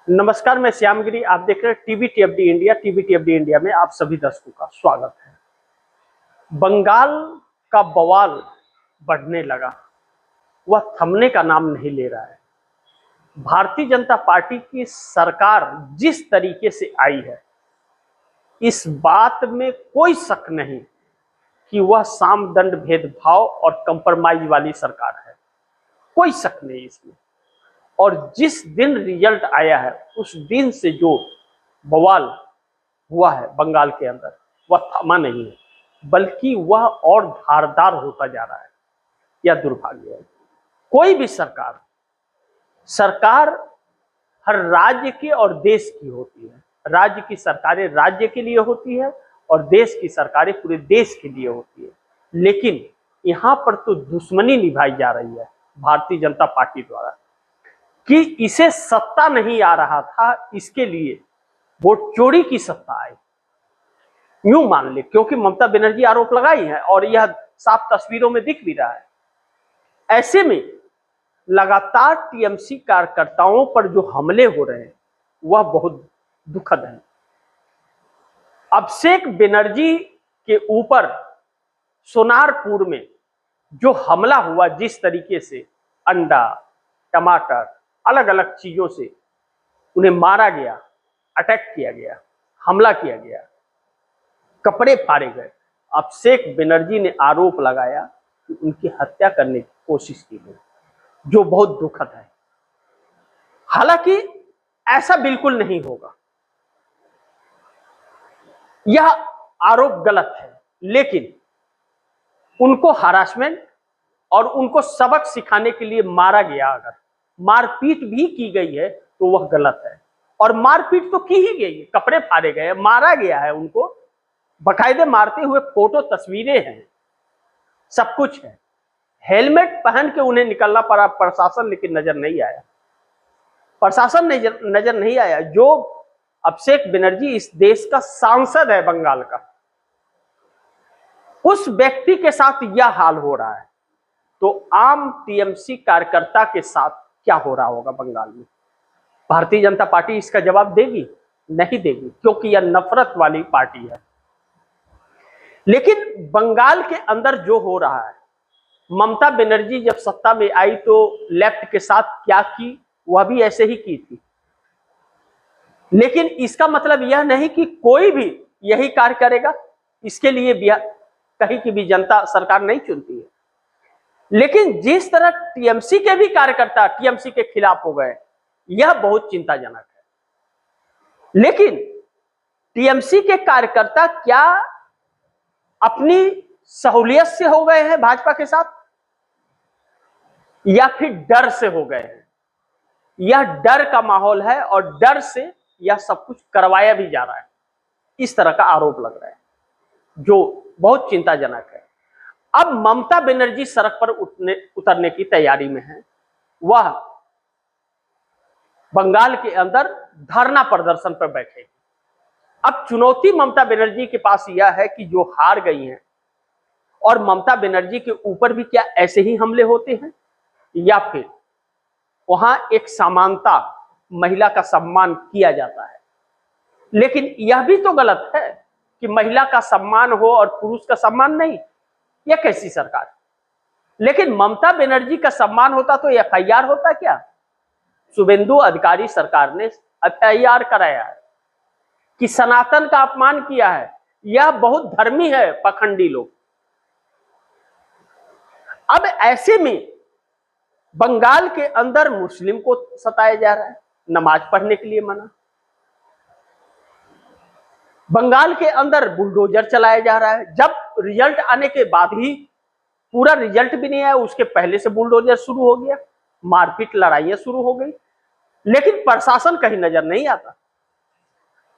नमस्कार, मैं श्यामगिरी। आप देख रहे हैं टीवीटीएफडी इंडिया। टीवीटीएफडी इंडिया में आप सभी दर्शकों का स्वागत है। बंगाल का बवाल बढ़ने लगा, वह थमने का नाम नहीं ले रहा है। भारतीय जनता पार्टी की सरकार जिस तरीके से आई है, इस बात में कोई शक नहीं कि वह सामदंड भेदभाव और कंप्रोमाइज वाली सरकार है। कोई शक नहीं इसमें। और जिस दिन रिजल्ट आया है, उस दिन से जो बवाल हुआ है बंगाल के अंदर, वह थमा नहीं है, बल्कि वह और धारदार होता जा रहा है। यह दुर्भाग्य है। कोई भी सरकार हर राज्य की और देश की होती है। राज्य की सरकारें राज्य के लिए होती है और देश की सरकारें पूरे देश के लिए होती है। लेकिन यहाँ पर तो दुश्मनी निभाई जा रही है भारतीय जनता पार्टी द्वारा कि इसे सत्ता नहीं आ रहा था, इसके लिए वोट चोरी की सत्ता आई। यूं मान ले, क्योंकि ममता बनर्जी आरोप लगाई है और यह साफ तस्वीरों में दिख भी रहा है। ऐसे में लगातार टीएमसी कार्यकर्ताओं पर जो हमले हो रहे हैं, वह बहुत दुखद है। अभिषेक बनर्जी के ऊपर सोनारपुर में जो हमला हुआ, जिस तरीके से अंडा, टमाटर, अलग अलग चीजों से उन्हें मारा गया, अटैक किया गया, हमला किया गया, कपड़े फाड़े गए। अभिषेक बनर्जी ने आरोप लगाया कि उनकी हत्या करने की कोशिश की गई, जो बहुत दुखद है। हालांकि ऐसा बिल्कुल नहीं होगा, यह आरोप गलत है। लेकिन उनको हरासमेंट और उनको सबक सिखाने के लिए मारा गया, अगर मारपीट भी की गई है तो वह गलत है। और मारपीट तो की ही गई है, कपड़े फाड़े गए, मारा गया है उनको, बकायदे मारते हुए फोटो तस्वीरें हैं, सब कुछ है। हेलमेट पहन के उन्हें निकलना पड़ा प्रशासन, लेकिन नजर नहीं आया। प्रशासन नजर नहीं आया। जो अभिषेक बनर्जी इस देश का सांसद है बंगाल का, उस व्यक्ति के साथ यह हाल हो रहा है, तो आम टीएमसी कार्यकर्ता के साथ क्या हो रहा होगा बंगाल में? भारतीय जनता पार्टी इसका जवाब देगी? नहीं देगी, क्योंकि यह नफरत वाली पार्टी है। लेकिन बंगाल के अंदर जो हो रहा है, ममता बनर्जी जब सत्ता में आई तो लेफ्ट के साथ क्या की, वह भी ऐसे ही की थी। लेकिन इसका मतलब यह नहीं कि कोई भी यही कार्य करेगा। इसके लिए भी कहीं की भी जनता सरकार नहीं चुनती है। लेकिन जिस तरह टीएमसी के भी कार्यकर्ता टीएमसी के खिलाफ हो गए, यह बहुत चिंताजनक है। लेकिन टीएमसी के कार्यकर्ता क्या अपनी सहूलियत से हो गए हैं भाजपा के साथ, या फिर डर से हो गए हैं? यह डर का माहौल है और डर से यह सब कुछ करवाया भी जा रहा है, इस तरह का आरोप लग रहा है, जो बहुत चिंताजनक है। अब ममता बनर्जी सड़क पर उतरने की तैयारी में है। वह बंगाल के अंदर धरना प्रदर्शन पर बैठे। अब चुनौती ममता बनर्जी के पास यह है कि जो हार गई हैं, और ममता बनर्जी के ऊपर भी क्या ऐसे ही हमले होते हैं, या फिर वहां एक समानता, महिला का सम्मान किया जाता है। लेकिन यह भी तो गलत है कि महिला का सम्मान हो और पुरुष का सम्मान नहीं। यह कैसी सरकार? लेकिन ममता बनर्जी का सम्मान होता तो एफआईआर होता क्या? शुभेंदु अधिकारी सरकार ने एफआईआर कराया है कि सनातन का अपमान किया है। यह बहुत धर्मी है पाखंडी लोग। अब ऐसे में बंगाल के अंदर मुस्लिम को सताया जा रहा है, नमाज पढ़ने के लिए मना। बंगाल के अंदर बुलडोजर चलाया जा रहा है। जब रिजल्ट आने के बाद ही, पूरा रिजल्ट भी नहीं आया, उसके पहले से बुलडोजर शुरू हो गया, मारपीट, लड़ाइयां शुरू हो गई। लेकिन प्रशासन कहीं नजर नहीं आता।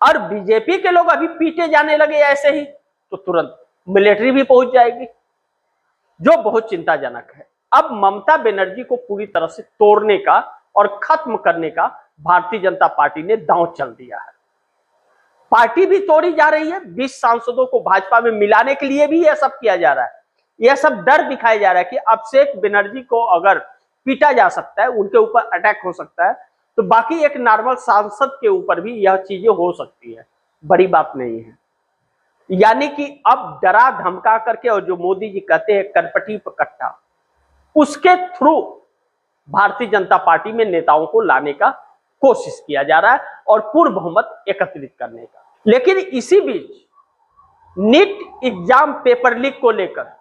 और बीजेपी के लोग अभी पीटे जाने लगे ऐसे ही, तो तुरंत मिलिट्री भी पहुंच जाएगी, जो बहुत चिंताजनक है। अब ममता बनर्जी को पूरी तरह से तोड़ने का और खत्म करने का भारतीय जनता पार्टी ने दांव चल दिया है। पार्टी भी तोड़ी जा रही है। 20 सांसदों को भाजपा में मिलाने के लिए भी यह सब किया जा रहा है। यह सब डर दिखाया जा रहा है कि अभिषेक बनर्जी को अगर पीटा जा सकता है, उनके ऊपर अटैक हो सकता है, तो बाकी एक नॉर्मल सांसद के ऊपर भी यह चीजें हो सकती है, बड़ी बात नहीं है। यानी कि अब डरा धमका करके, और जो मोदी जी कहते हैं करपटी पर कट्टा, उसके थ्रू भारतीय जनता पार्टी में नेताओं को लाने का कोशिश किया जा रहा है और पूर्ण बहुमत एकत्रित करने का। लेकिन इसी बीच नीट एग्जाम पेपर लीक को लेकर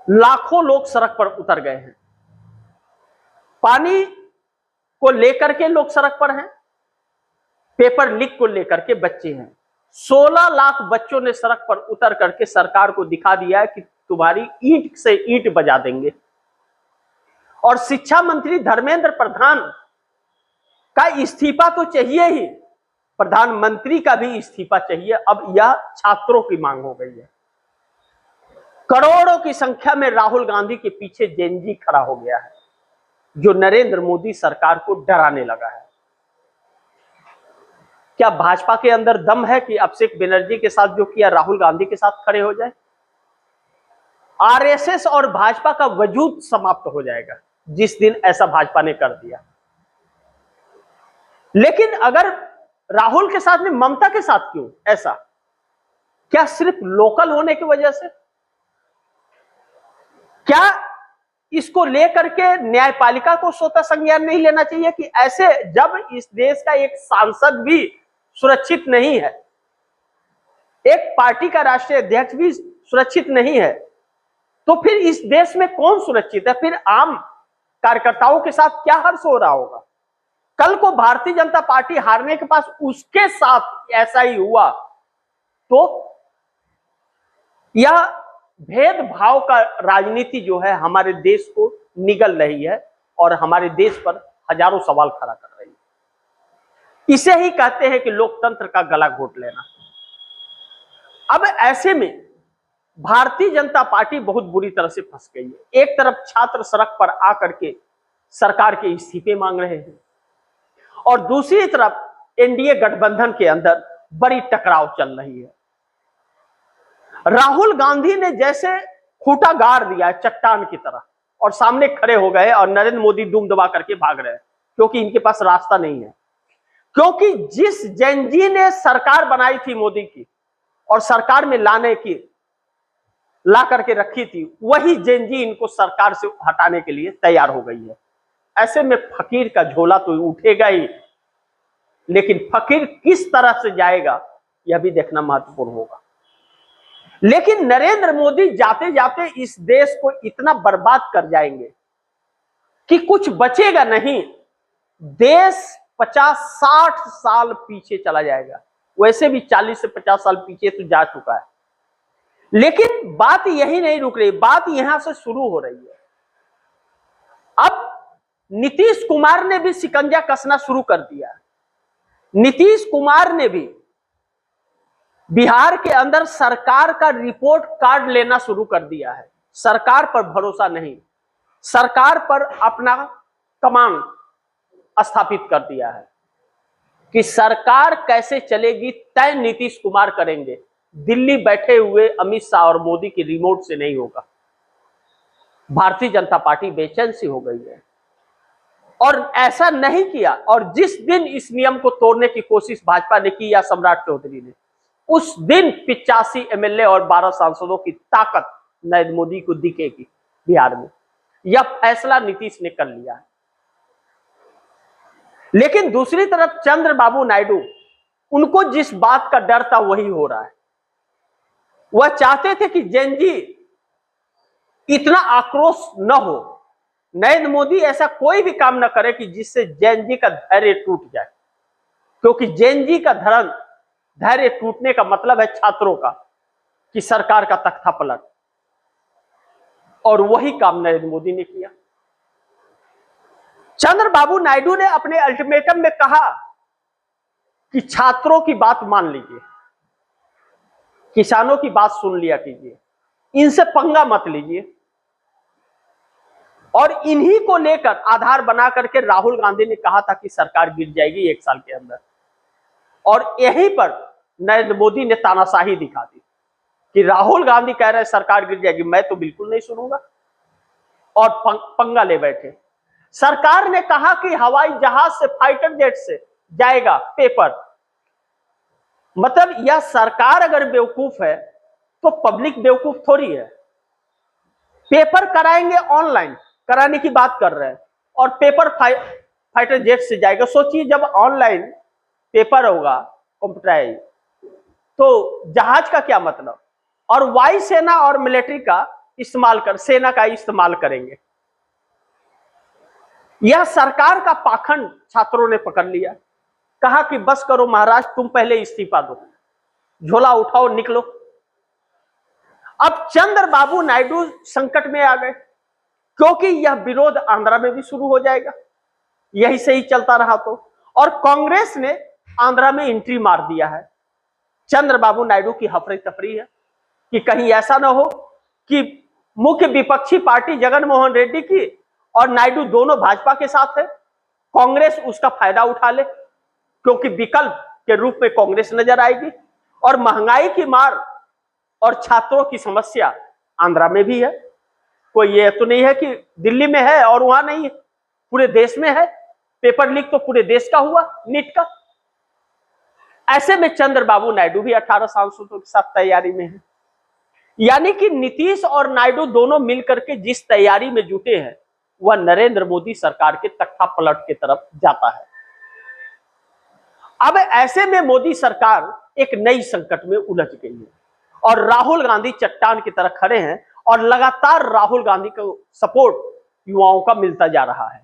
लाखों लोग सड़क पर उतर गए हैं। पानी को लेकर के लोग सड़क पर हैं, पेपर लीक को लेकर के बच्चे हैं। 16 लाख बच्चों ने सड़क पर उतर करके सरकार को दिखा दिया है कि तुम्हारी ईंट से ईंट बजा देंगे। और शिक्षा मंत्री धर्मेंद्र प्रधान का इस्तीफा तो चाहिए ही, प्रधानमंत्री का भी इस्तीफा चाहिए। अब यह छात्रों की मांग हो गई है। करोड़ों की संख्या में राहुल गांधी के पीछे जेनजी खड़ा हो गया है, जो नरेंद्र मोदी सरकार को डराने लगा है। क्या भाजपा के अंदर दम है कि अभिषेक बनर्जी के साथ जो किया राहुल गांधी के साथ खड़े हो जाए? आरएसएस और भाजपा का वजूद समाप्त हो जाएगा जिस दिन ऐसा भाजपा ने कर दिया। लेकिन अगर राहुल के साथ में ममता के साथ क्यों ऐसा? क्या सिर्फ लोकल होने की वजह से? क्या इसको लेकर के न्यायपालिका को स्वतः संज्ञान नहीं लेना चाहिए कि ऐसे जब इस देश का एक सांसद भी सुरक्षित नहीं है, एक पार्टी का राष्ट्रीय अध्यक्ष भी सुरक्षित नहीं है, तो फिर इस देश में कौन सुरक्षित है? फिर आम कार्यकर्ताओं के साथ क्या हर्ष हो रहा होगा? कल को भारतीय जनता पार्टी हारने के पास उसके साथ ऐसा ही हुआ तो यह भेदभाव का राजनीति जो है हमारे देश को निगल रही है और हमारे देश पर हजारों सवाल खड़ा कर रही है। इसे ही कहते हैं कि लोकतंत्र का गला घोट लेना। अब ऐसे में भारतीय जनता पार्टी बहुत बुरी तरह से फंस गई है। एक तरफ छात्र सड़क पर आकर के सरकार के इस्तीफे मांग रहे हैं और दूसरी तरफ एनडीए गठबंधन के अंदर बड़ी टकराव चल रही है। राहुल गांधी ने जैसे खूंटा गाड़ दिया है चट्टान की तरह और सामने खड़े हो गए और नरेंद्र मोदी दुम दबा करके भाग रहे हैं क्योंकि इनके पास रास्ता नहीं है। क्योंकि जिस जेनजी ने सरकार बनाई थी मोदी की और सरकार में ला करके रखी थी, वही जेनजी इनको सरकार से हटाने के लिए तैयार हो गई है। ऐसे में फकीर का झोला तो उठेगा ही, लेकिन फकीर किस तरह से जाएगा यह भी देखना महत्वपूर्ण होगा। लेकिन नरेंद्र मोदी जाते जाते इस देश को इतना बर्बाद कर जाएंगे कि कुछ बचेगा नहीं। देश 50-60 साल पीछे चला जाएगा। वैसे भी 40 से 50 साल पीछे तो जा चुका है। लेकिन बात यही नहीं रुक रही, बात यहां से शुरू हो रही है। अब नीतीश कुमार ने भी शिकंजा कसना शुरू कर दिया। नीतीश कुमार ने भी बिहार के अंदर सरकार का रिपोर्ट कार्ड लेना शुरू कर दिया है। सरकार पर भरोसा नहीं, सरकार पर अपना कमान स्थापित कर दिया है कि सरकार कैसे चलेगी तय नीतीश कुमार करेंगे। दिल्ली बैठे हुए अमित शाह और मोदी की रिमोट से नहीं होगा। भारतीय जनता पार्टी बेचैन सी हो गई है और ऐसा नहीं किया। और जिस दिन इस नियम को तोड़ने की कोशिश भाजपा ने की या सम्राट चौधरी ने, उस दिन 85 एमएलए और 12 सांसदों की ताकत नरेंद्र मोदी को दिखेगी बिहार में। यह फैसला नीतीश ने कर लिया है। लेकिन दूसरी तरफ चंद्रबाबू नायडू, उनको जिस बात का डर था वही हो रहा है। वह चाहते थे कि जेनजी इतना आक्रोश न हो, नरेंद्र मोदी ऐसा कोई भी काम न करे कि जिससे जेनजी का धैर्य टूट जाए, क्योंकि जेनजी का धैर्य टूटने का मतलब है छात्रों का कि सरकार का तख्ता पलट। और वही काम नरेंद्र मोदी ने किया। चंद्रबाबू नायडू ने अपने अल्टीमेटम में कहा कि छात्रों की बात मान लीजिए, किसानों की बात सुन लिया कीजिए, इनसे पंगा मत लीजिए। और इन्हीं को लेकर आधार बना करके राहुल गांधी ने कहा था कि सरकार गिर जाएगी 1 साल के अंदर। और यहीं पर नरेंद्र मोदी ने तानाशाही दिखा दी कि राहुल गांधी कह रहे हैं सरकार गिर जाएगी, मैं तो बिल्कुल नहीं सुनूंगा, और पंगा ले बैठे। सरकार ने कहा कि हवाई जहाज से, फाइटर जेट से जाएगा पेपर। मतलब यह सरकार अगर बेवकूफ है तो पब्लिक बेवकूफ थोड़ी है। पेपर कराएंगे, ऑनलाइन कराने की बात कर रहे हैं, और पेपर फाइटर जेट से जाएगा। सोचिए जब ऑनलाइन पेपर होगा कंप्यूटराइज, तो जहाज का क्या मतलब। और वायुसेना और मिलिट्री का इस्तेमाल कर, सेना का इस्तेमाल करेंगे। यह सरकार का पाखंड छात्रों ने पकड़ लिया। कहा कि बस करो महाराज, तुम पहले इस्तीफा दो, झोला उठाओ, निकलो। अब चंद्रबाबू नायडू संकट में आ गए, क्योंकि यह विरोध आंध्रा में भी शुरू हो जाएगा यही से ही चलता रहा तो। और कांग्रेस ने आंध्रा में एंट्री मार दिया है। चंद्रबाबू नायडू की हफरी तफरी है कि कहीं ऐसा ना हो कि मुख्य विपक्षी पार्टी जगनमोहन रेड्डी की और नायडू दोनों भाजपा के साथ है, कांग्रेस उसका फायदा उठा ले, क्योंकि विकल्प के रूप में कांग्रेस नजर आएगी। और महंगाई की मार और छात्रों की समस्या आंध्रा में भी है। कोई ये तो नहीं है कि दिल्ली में है और वहां नहीं है, पूरे देश में है। पेपर लीक तो पूरे देश का हुआ, नीट का। ऐसे में चंद्रबाबू नायडू भी 18 सांसदों के साथ तैयारी में है। यानी कि नीतीश और नायडू दोनों मिलकर के जिस तैयारी में जुटे हैं, वह नरेंद्र मोदी सरकार के तख्ता पलट की तरफ जाता है। अब ऐसे में मोदी सरकार एक नई संकट में उलझ गई है, और राहुल गांधी चट्टान की तरह खड़े हैं, और लगातार राहुल गांधी को सपोर्ट युवाओं का मिलता जा रहा है,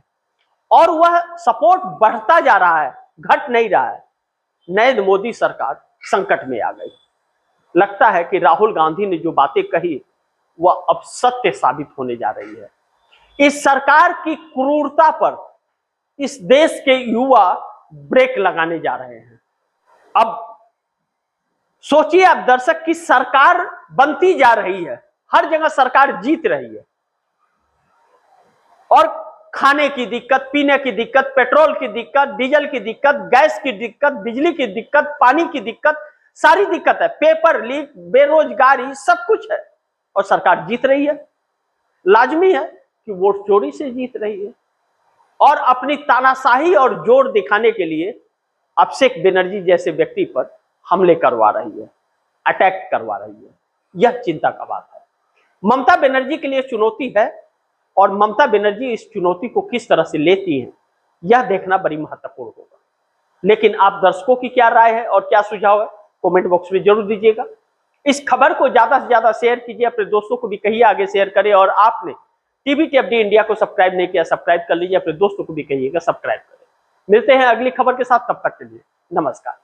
और वह सपोर्ट बढ़ता जा रहा है, घट नहीं रहा है। नरेंद्र मोदी सरकार संकट में आ गई। लगता है कि राहुल गांधी ने जो बातें कही वह अब सत्य साबित होने जा रही है। इस सरकार की क्रूरता पर इस देश के युवा ब्रेक लगाने जा रहे हैं। अब सोचिए आप दर्शक की सरकार बनती जा रही है, हर जगह सरकार जीत रही है, और खाने की दिक्कत, पीने की दिक्कत, पेट्रोल की दिक्कत, डीजल की दिक्कत, गैस की दिक्कत, बिजली की दिक्कत, पानी की दिक्कत, सारी दिक्कत है। पेपर लीक, बेरोजगारी, सब कुछ है, और सरकार जीत रही है। लाजमी है कि वोट चोरी से जीत रही है, और अपनी तानाशाही और जोर दिखाने के लिए अभिषेक बनर्जी जैसे व्यक्ति पर हमले करवा रही है, अटैक करवा रही है। यह चिंता का बात है। ममता बनर्जी के लिए चुनौती है, और ममता बनर्जी इस चुनौती को किस तरह से लेती हैं, यह देखना बड़ी महत्वपूर्ण होगा। लेकिन आप दर्शकों की क्या राय है और क्या सुझाव है, कमेंट बॉक्स में जरूर दीजिएगा। इस खबर को ज्यादा से ज्यादा शेयर कीजिए, अपने दोस्तों को भी कहिए आगे शेयर करें, और आपने टीवीटीएफडी इंडिया को सब्सक्राइब नहीं किया, सब्सक्राइब कर लीजिए, अपने दोस्तों को भी कहिएगा सब्सक्राइब करें। मिलते हैं अगली खबर के साथ, तब तक के लिए नमस्कार।